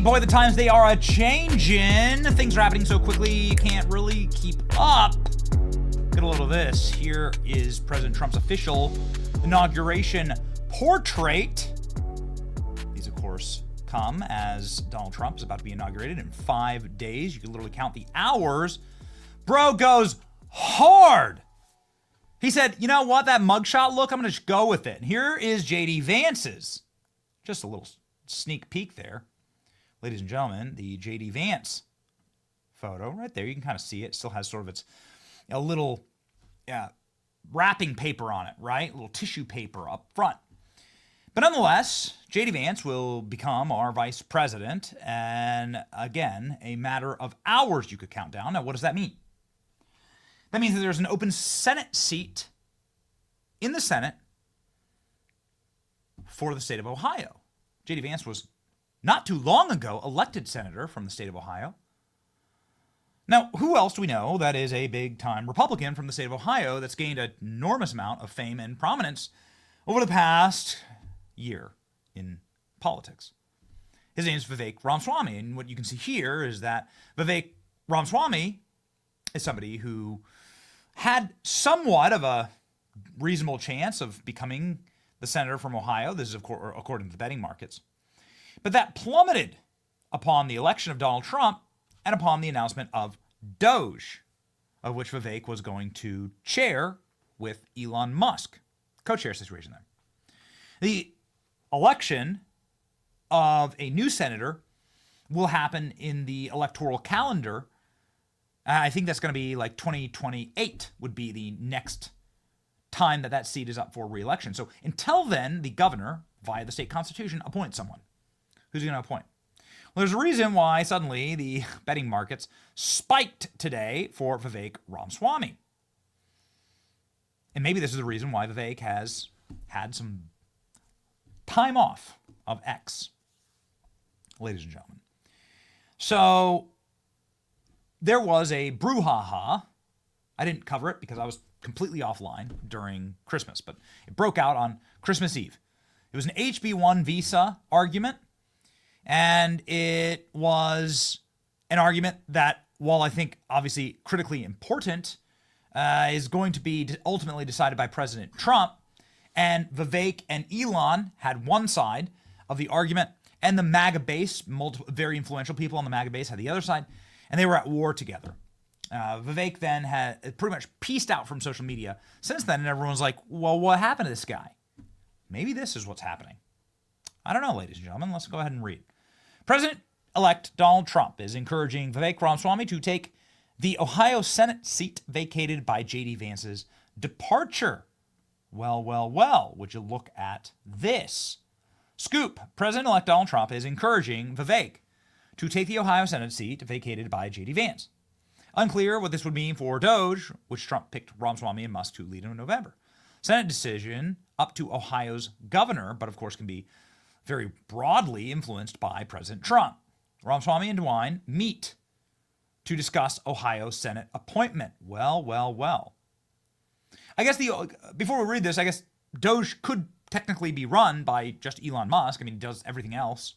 Boy, the times they are a-changin'. Things are happening so quickly you can't really keep up. Get a little of this. Here is President Trump's official inauguration portrait. These, of course, come as Donald Trump is about to be inaugurated in 5 days. You can literally count the hours. Bro goes hard. He said, you know what, that mugshot look, I'm going to just go with it. And here is J.D. Vance's. Just a little sneak peek there. Ladies and gentlemen, the J.D. Vance photo right there. You can kind of see it. Still has sort of its a little wrapping paper on it, right? A little tissue paper up front. But nonetheless, J.D. Vance will become our vice president. And again, a matter of hours you could count down. Now, what does that mean? That means that there's an open Senate seat in the Senate for the state of Ohio. J.D. Vance was not too long ago elected senator from the state of Ohio. Now, who else do we know that is a big-time Republican from the state of Ohio that's gained an enormous amount of fame and prominence over the past year in politics? His name is Vivek Ramaswamy, and what you can see here is that Vivek Ramaswamy is somebody who had somewhat of a reasonable chance of becoming the senator from Ohio. This is, of course, according to the betting markets. But that plummeted upon the election of Donald Trump and upon the announcement of DOGE, of which Vivek was going to chair with Elon Musk. Co-chair situation there. The election of a new senator will happen in the electoral calendar. I think that's going to be like 2028 would be the next time that seat is up for re-election. So until then, the governor, via the state constitution, appoints someone. Who's he going to appoint? Well, there's a reason why suddenly the betting markets spiked today for Vivek Ramaswamy. And maybe this is the reason why Vivek has had some time off of X, ladies and gentlemen. So there was a brouhaha. I didn't cover it because I was completely offline during Christmas, but it broke out on Christmas Eve. It was an HB1 visa argument, and it was an argument that, while I think obviously critically important, is going to be ultimately decided by President Trump. And Vivek and Elon had one side of the argument, and the MAGA base, multiple very influential people on the MAGA base, had the other side, and they were at war together. Vivek then had pretty much pieced out from social media since then, and everyone's like, well, what happened to this guy? Maybe this is what's happening. I don't know, ladies and gentlemen. Let's go ahead and read. President-elect Donald Trump is encouraging Vivek Ramaswamy to take the Ohio Senate seat vacated by J.D. Vance's departure. Well, would you look at this? Scoop, President-elect Donald Trump is encouraging Vivek to take the Ohio Senate seat vacated by J.D. Vance. Unclear what this would mean for DOGE, which Trump picked Ramaswamy and Musk to lead in November. Senate decision up to Ohio's governor, but of course can be very broadly influenced by President Trump. Ramaswamy and DeWine meet to discuss Ohio Senate appointment. Well. I guess before we read this, I guess DOGE could technically be run by just Elon Musk. I mean, he does everything else.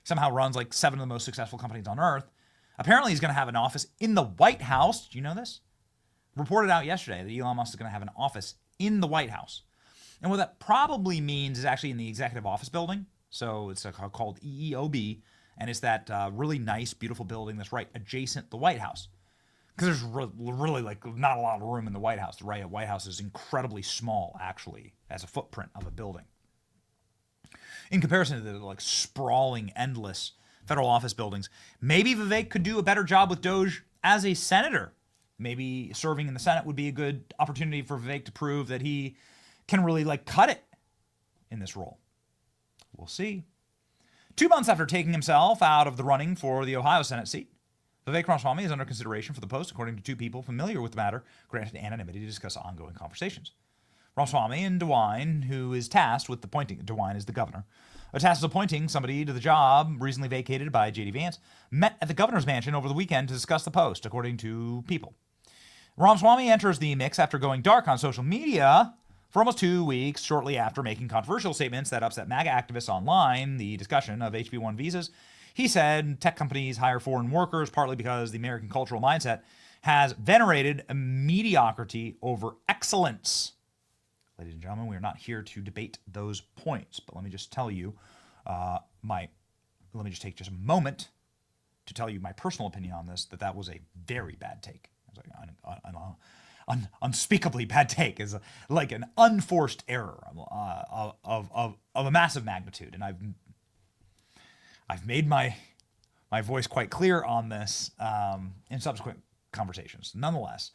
Somehow runs like 7 of the most successful companies on earth. Apparently, he's going to have an office in the White House. Do you know this? Reported out yesterday that Elon Musk is going to have an office in the White House. And what that probably means is actually in the executive office building. So it's called EEOB. And it's that really nice, beautiful building that's right adjacent to the White House. Because there's really like not a lot of room in the White House. The White House is incredibly small, actually, as a footprint of a building. In comparison to the like sprawling, endless federal office buildings, maybe Vivek could do a better job with DOGE as a senator. Maybe serving in the Senate would be a good opportunity for Vivek to prove that he can really like cut it in this role. We'll see. 2 months after taking himself out of the running for the Ohio Senate seat, Vivek Ramaswamy is under consideration for the post, according to 2 people familiar with the matter, granted anonymity to discuss ongoing conversations. Ramaswamy and DeWine, who is tasked with appointing, DeWine is the governor, tasked with appointing somebody to the job recently vacated by J.D. Vance, met at the governor's mansion over the weekend to discuss the post, according to people. Ramaswamy enters the mix after going dark on social media for almost 2 weeks, shortly after making controversial statements that upset MAGA activists online. The discussion of HB1 visas He said tech companies hire foreign workers partly because the American cultural mindset has venerated mediocrity over excellence. Ladies and gentlemen, we are not here to debate those points, but let me just tell you let me just take just a moment to tell you my personal opinion on this, that was a very bad take. It was like an unspeakably bad take, is like an unforced error of a massive magnitude. And I've made my voice quite clear on this in subsequent conversations. Nonetheless,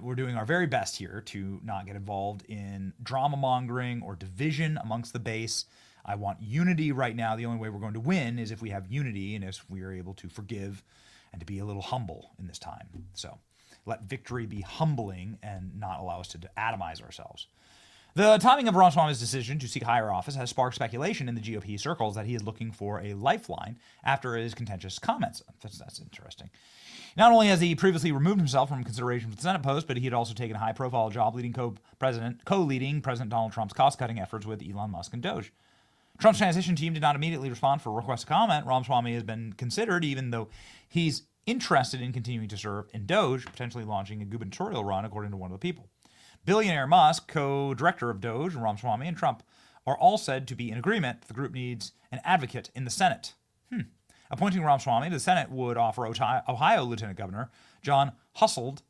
we're doing our very best here to not get involved in drama mongering or division amongst the base. I want unity right now. The only way we're going to win is if we have unity and if we are able to forgive and to be a little humble in this time. So let victory be humbling and not allow us to atomize ourselves. The timing of Ramaswamy's decision to seek higher office has sparked speculation in the GOP circles that he is looking for a lifeline after his contentious comments. That's interesting. Not only has he previously removed himself from consideration for the Senate post, but he had also taken a high-profile job co-leading President Donald Trump's cost-cutting efforts with Elon Musk and DOGE. Trump's transition team did not immediately respond for a request to comment. Ramaswamy has been considered, even though he's interested in continuing to serve in DOGE, potentially launching a gubernatorial run, according to one of the people. Billionaire Musk, co-director of DOGE, Ramaswamy, and Trump are all said to be in agreement that the group needs an advocate in the Senate. Appointing Ramaswamy to the Senate would offer Ohio Lieutenant Governor John Hussold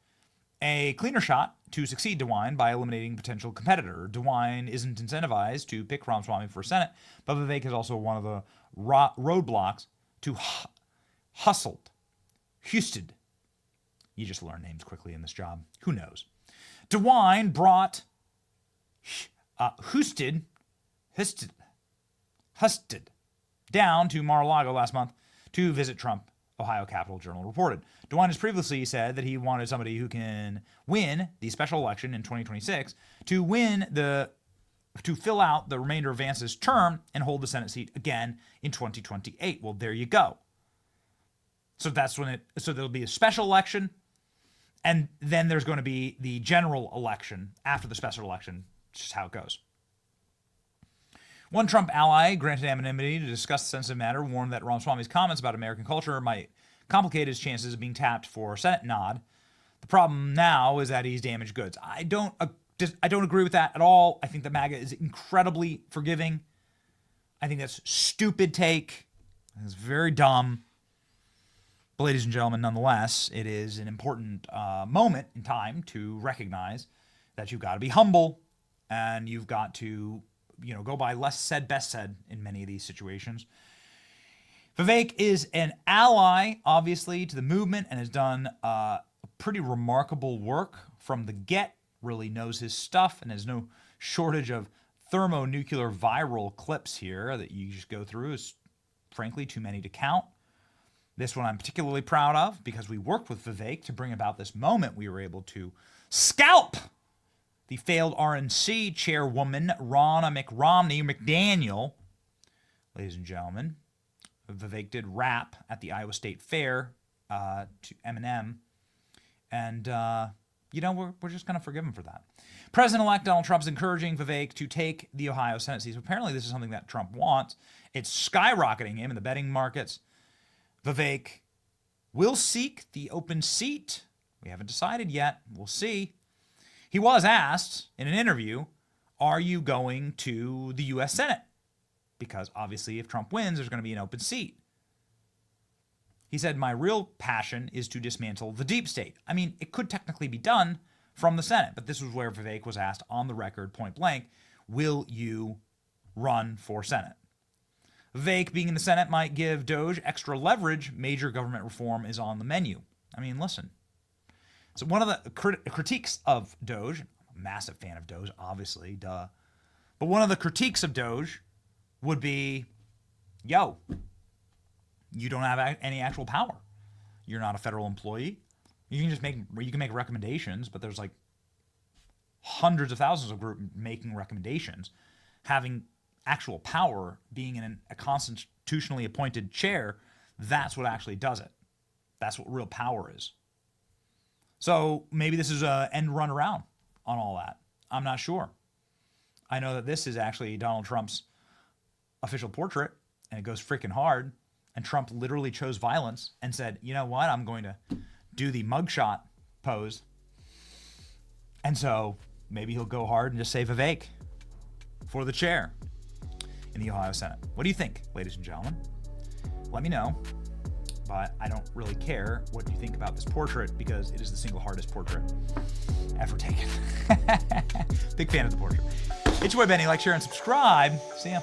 a cleaner shot to succeed DeWine by eliminating potential competitor. DeWine isn't incentivized to pick Ramaswamy for Senate, but Vivek is also one of the roadblocks to Hussold. Husted. You just learn names quickly in this job. Who knows? DeWine brought Husted down to Mar-a-Lago last month to visit Trump, Ohio Capitol Journal reported. DeWine has previously said that he wanted somebody who can win the special election in 2026 to fill out the remainder of Vance's term and hold the Senate seat again in 2028. Well, there you go. So there'll be a special election, and then there's going to be the general election after the special election. It's just how it goes. One Trump ally granted anonymity to discuss the sensitive matter warned that Ramaswamy's comments about American culture might complicate his chances of being tapped for a Senate nod. The problem now is that he's damaged goods. I don't agree with that at all. I think the MAGA is incredibly forgiving. I think that's a stupid take. It's very dumb. But ladies and gentlemen, nonetheless, it is an important moment in time to recognize that you've got to be humble and you've got to go by less said, best said in many of these situations. Vivek is an ally, obviously, to the movement and has done pretty remarkable work from the get, really knows his stuff, and has no shortage of thermonuclear viral clips here that you just go through. Is frankly too many to count. This one I'm particularly proud of because we worked with Vivek to bring about this moment. We were able to scalp the failed RNC chairwoman, Ronna McDaniel. Ladies and gentlemen, Vivek did rap at the Iowa State Fair to Eminem. And, we're just going to forgive him for that. President-elect Donald Trump is encouraging Vivek to take the Ohio Senate seat. Apparently, this is something that Trump wants. It's skyrocketing him in the betting markets. Vivek will seek the open seat. We haven't decided yet. We'll see. He was asked in an interview, are you going to the U.S. Senate? Because obviously if Trump wins, there's going to be an open seat. He said, my real passion is to dismantle the deep state. I mean, it could technically be done from the Senate, but this was where Vivek was asked on the record, point blank, will you run for Senate? Vivek being in the Senate might give DOGE extra leverage. Major government reform is on the menu. I mean, listen. So one of the critiques of DOGE, I'm a massive fan of DOGE, obviously, duh. But one of the critiques of DOGE would be, you don't have any actual power. You're not a federal employee. You can make recommendations, but there's like hundreds of thousands of groups making recommendations. Having actual power, being in a constitutionally appointed chair, that's what actually does it. That's what real power is. So maybe this is an end run around on all that. I'm not sure. I know that this is actually Donald Trump's official portrait, and it goes freaking hard. And Trump literally chose violence and said, you know what, I'm going to do the mugshot pose. And so maybe he'll go hard and just say Vivek for the chair in the Ohio Senate. What do you think, ladies and gentlemen? Let me know. But I don't really care what you think about this portrait because it is the single hardest portrait ever taken. Big fan of the portrait. It's your boy Benny. Like, share, and subscribe. See ya.